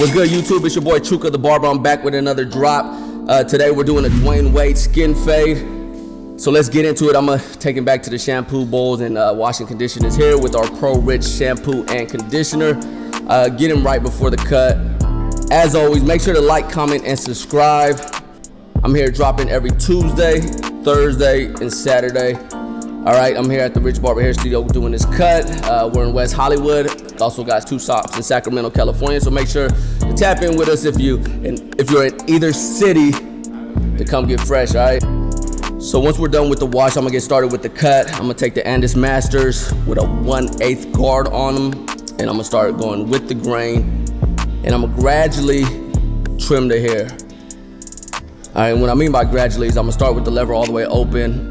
What's good, YouTube? It's your boy Chuka The Barber. I'm back with another drop. Today we're doing a Dwayne Wade skin fade. So let's get into it. I'm gonna take it back to the shampoo bowls and washing conditioners here with our Pro Rich shampoo and conditioner. Get them right before the cut. As always, make sure to like, comment, and subscribe. I'm here dropping every Tuesday, Thursday, and Saturday. All right, I'm here at the Rich Barber Hair Studio doing this cut. We're in West Hollywood. Also got 2 shops in Sacramento, California. So make sure to tap in with us if you're in either city to come get fresh, all right? So once we're done with the wash, I'm gonna get started with the cut. I'm gonna take the Andis Masters with a 1/8 guard on them, and I'm gonna start going with the grain, and I'm gonna gradually trim the hair. All right, what I mean by gradually is I'm gonna start with the lever all the way open.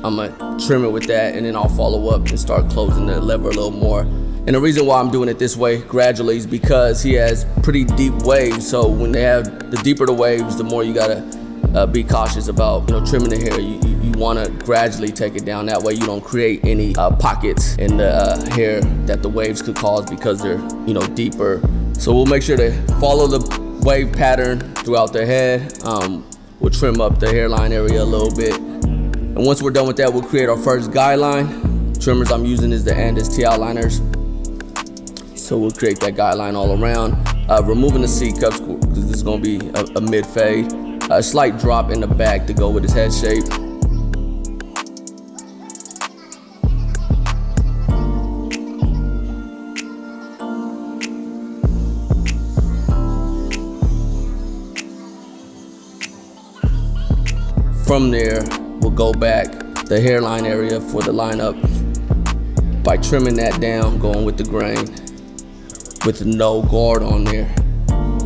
I'm gonna trim it with that, and then I'll follow up and start closing the lever a little more. And the reason why I'm doing it this way gradually is because he has pretty deep waves. So when they have the deeper the waves, the more you gotta be cautious about trimming the hair. You wanna gradually take it down. That way you don't create any pockets in the hair that the waves could cause because they're deeper. So we'll make sure to follow the wave pattern throughout the head. We'll trim up the hairline area a little bit. And once we're done with that, we'll create our first guideline. Trimmers I'm using is the Andis TL liners. So we'll create that guideline all around. Removing the C cups because this is gonna be a mid fade. A slight drop in the back to go with his head shape. From there, we'll go back the hairline area for the lineup by trimming that down, going with the grain with no guard on there,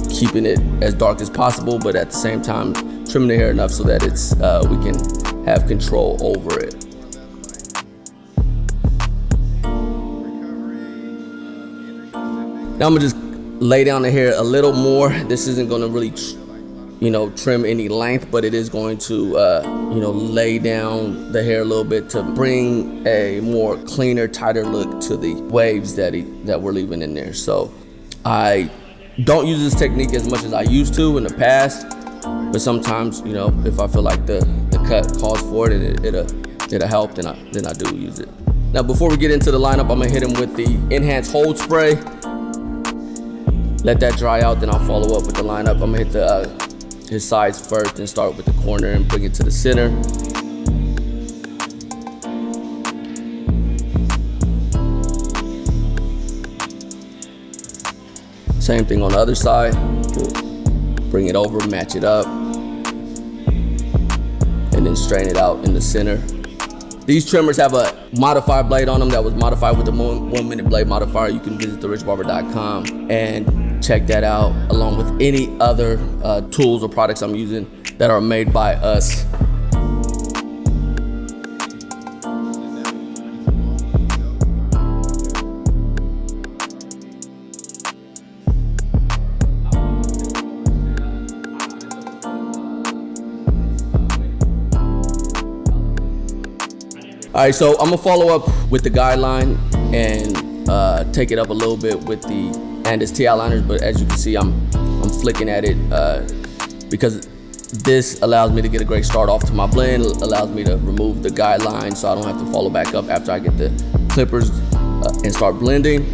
keeping it as dark as possible, but at the same time trimming the hair enough so that it's we can have control over it. Now I'm gonna just lay down the hair a little more. This isn't gonna really trim any length, but it is going to lay down the hair a little bit to bring a more cleaner, tighter look to the waves that we're leaving in there. So I don't use this technique as much as I used to in the past, but sometimes if I feel like the cut calls for it and it'll help, then I do use it. Now before we get into the lineup, I'm gonna hit him with the Enhanced Hold Spray. Let that dry out, then I'll follow up with the lineup. I'm gonna hit his sides first and start with the corner and bring it to the center. Same thing on the other side. We'll bring it over, match it up, and then straighten it out in the center. These trimmers have a modified blade on them that was modified with the 1-minute blade modifier. You can visit therichbarber.com and check that out, along with any other tools or products I'm using that are made by us. All right, so I'm gonna follow up with the guideline and take it up a little bit with the Andis TL liners, but as you can see, I'm flicking at it because this allows me to get a great start off to my blend, allows me to remove the guideline so I don't have to follow back up after I get the clippers and start blending.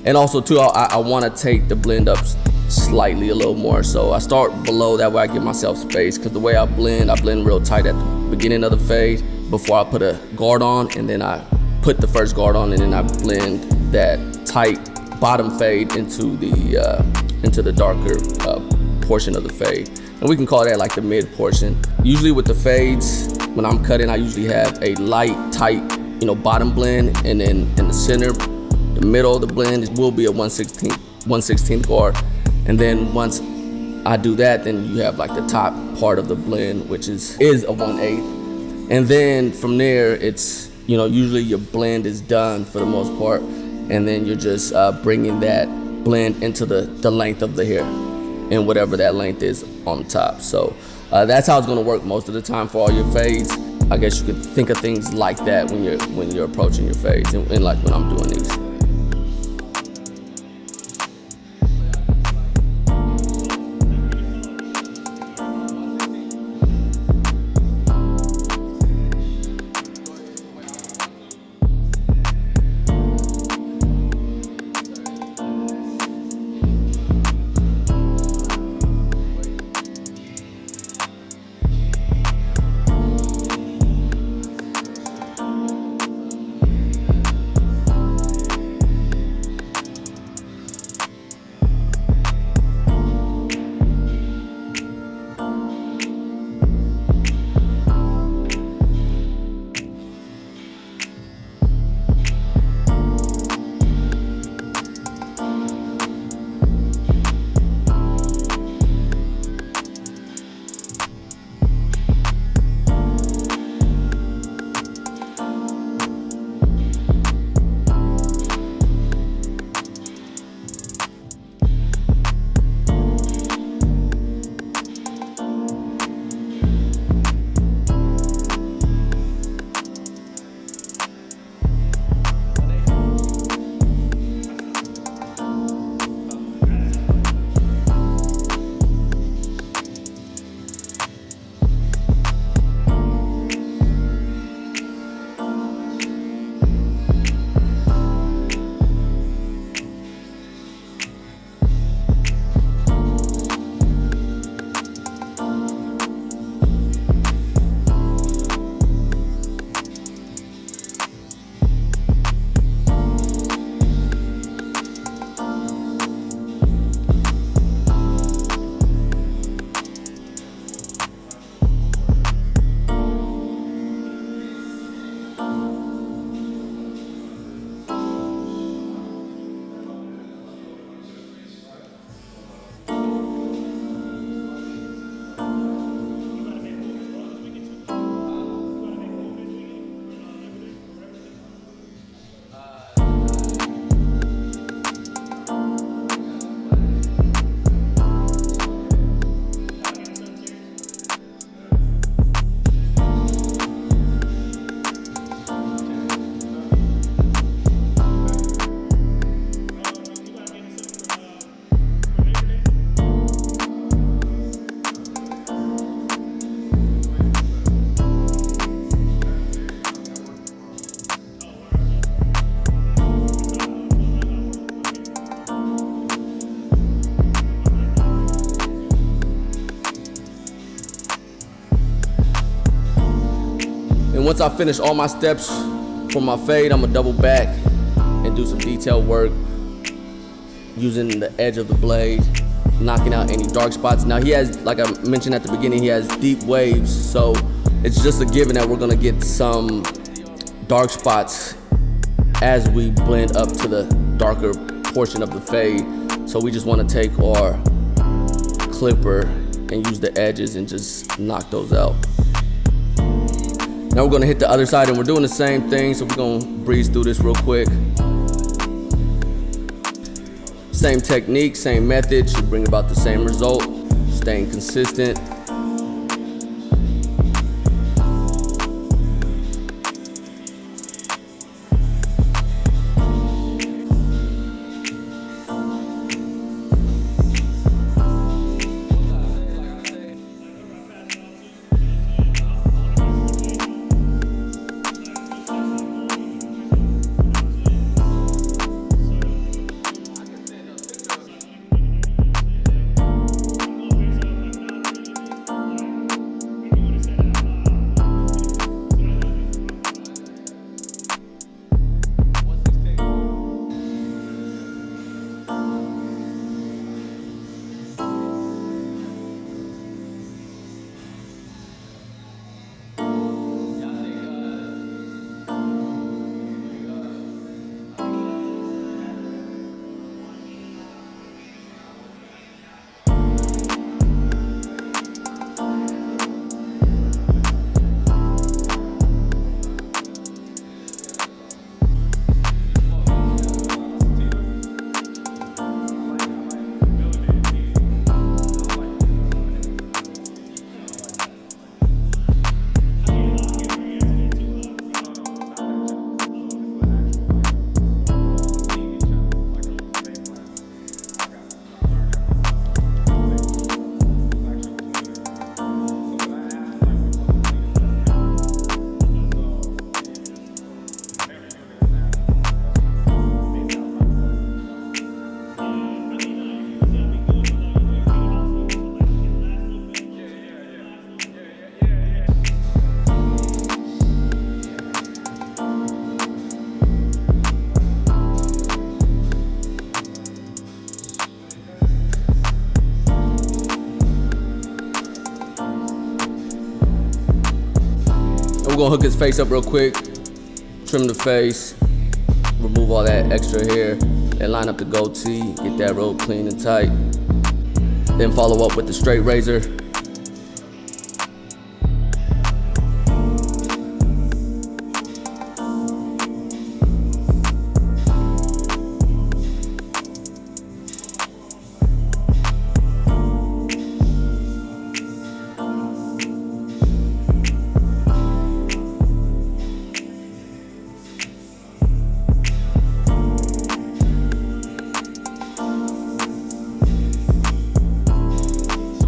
And also too, I wanna take the blend up slightly a little more. So I start below, that way I give myself space, because the way I blend real tight at the beginning of the fade before I put a guard on, and then I put the first guard on, and then I blend that tight bottom fade into the darker portion of the fade. And we can call that like the mid portion. Usually with the fades, when I'm cutting, I usually have a light, tight, bottom blend, and then in the center, the middle of the blend will be a 1/16 guard. And then once I do that, then you have like the top part of the blend, which is a 1/8. And then from there, it's usually your blend is done for the most part, and then you're just bringing that blend into the length of the hair and whatever that length is on top. So that's how it's gonna work most of the time for all your fades. I guess you could think of things like that when you're approaching your fades, and like when I'm doing these. once I finish all my steps for my fade, I'm gonna double back and do some detail work using the edge of the blade, knocking out any dark spots. Now he has, like I mentioned at the beginning, he has deep waves, so it's just a given that we're gonna get some dark spots as we blend up to the darker portion of the fade. So we just wanna take our clipper and use the edges and just knock those out. Now we're gonna hit the other side and we're doing the same thing, so we're gonna breeze through this real quick. Same technique, same method, should bring about the same result, staying consistent. We're gonna hook his face up real quick, trim the face, remove all that extra hair, and line up the goatee, get that real clean and tight. Then follow up with the straight razor.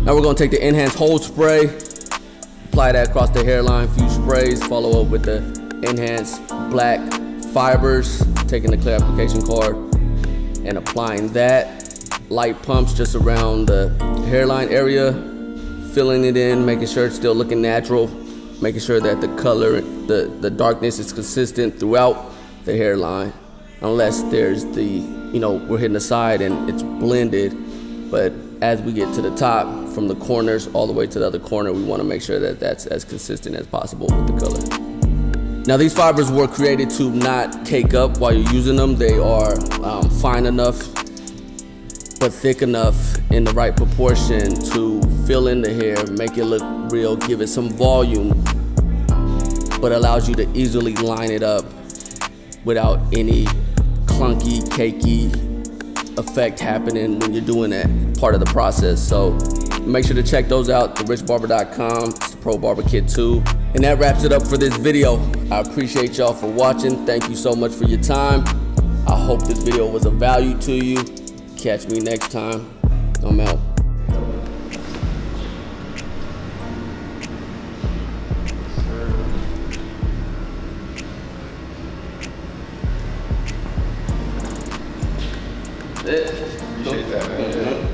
Now we're gonna take the enhanced hold spray, apply that across the hairline, few sprays, follow up with the enhanced black fibers, taking the clear application card and applying that. Light pumps just around the hairline area, filling it in, making sure it's still looking natural, making sure that the color, the darkness is consistent throughout the hairline, unless there's we're hitting the side and it's blended. But as we get to the top, from the corners all the way to the other corner, we want to make sure that that's as consistent as possible with the color. Now these fibers were created to not cake up while you're using them. They are fine enough but thick enough in the right proportion to fill in the hair, make it look real, give it some volume, but allows you to easily line it up without any clunky, cakey effect happening when you're doing that part of the process. So make sure to check those out, therichbarber.com. It's the Pro Barber Kit 2. And that wraps it up for this video. I appreciate y'all for watching. Thank you so much for your time. I hope this video was of value to you. Catch me next time. I'm out. Appreciate that, man.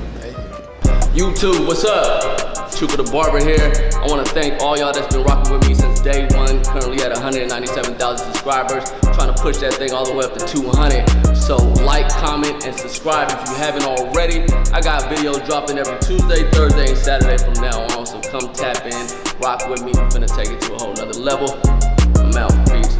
YouTube, what's up? Chuka the Barber here. I want to thank all y'all that's been rocking with me since day one. Currently at 197,000 subscribers. Trying to push that thing all the way up to 200. So like, comment, and subscribe if you haven't already. I got videos dropping every Tuesday, Thursday, and Saturday from now on. So come tap in, rock with me. I'm finna take it to a whole nother level. I'm out. Peace.